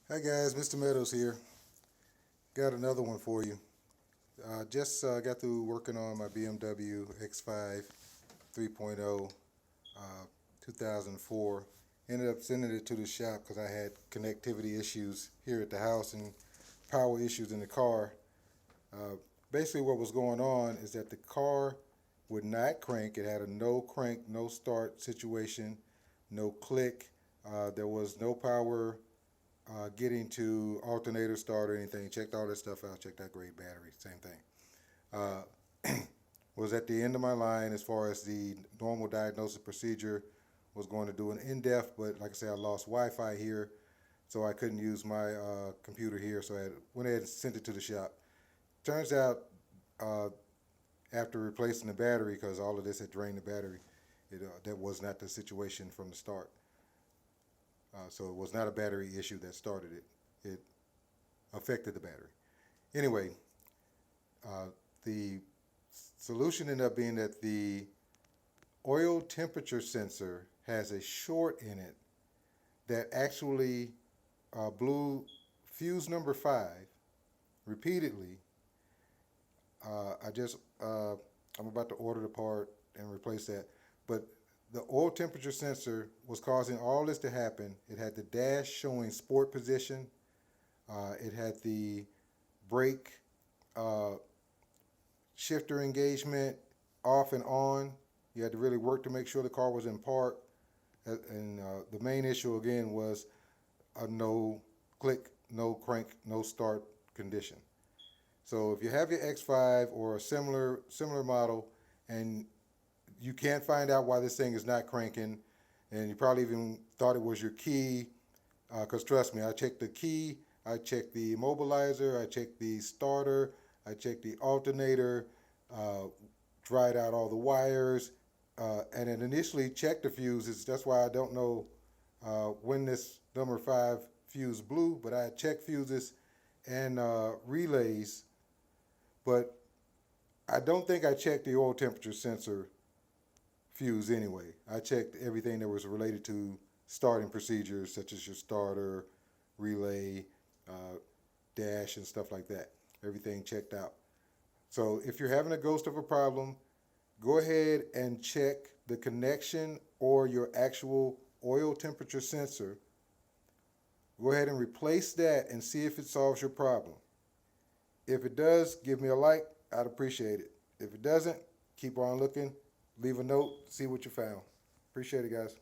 Hi guys, Mr. Meadows here. Got another one for you. Just got through working on my BMW X5 3.0 2004. Ended up sending it to the shop because I had connectivity issues here at the house and power issues in the car. Basically what was going on is that the car would not crank. It had a no crank, no start situation, no click. There was no power getting to alternator start or anything. Checked all that stuff out. Checked out great battery. Same thing. Was at the end of my line as far as the normal diagnosis procedure. Was going to do an in-depth, but like I said, I lost Wi-Fi here, so I couldn't use my computer here. So I went ahead and sent it to the shop. Turns out, after replacing the battery, because all of this had drained the battery, that was not the situation from the start. So it was not a battery issue that started it. It affected the battery. Anyway, the solution ended up being that the oil temperature sensor has a short in it that actually blew fuse number 5 repeatedly. I'm about to order the part and replace that, but the oil temperature sensor was causing all this to happen. It had the dash showing sport position. It had the brake shifter engagement off and on. You had to really work to make sure the car was in park. And the main issue again was a no click, no crank, no start condition. So if you have your X5 or a similar model and you can't find out why this thing is not cranking, and you probably even thought it was your key, because trust me, I checked the key, I checked the immobilizer, I checked the starter, I checked the alternator, dried out all the wires, and then initially checked the fuses. That's why I don't know when this number 5 fuse blew, but I had checked fuses and relays, but I don't think I checked the oil temperature sensor fuse anyway. I checked everything that was related to starting procedures, such as your starter, relay, dash, and stuff like that. Everything checked out. So if you're having a ghost of a problem, go ahead and check the connection or your actual oil temperature sensor. Go ahead and replace that and see if it solves your problem. If it does, give me a like. I'd appreciate it. If it doesn't, keep on looking. Leave a note, see what you found. Appreciate it, guys.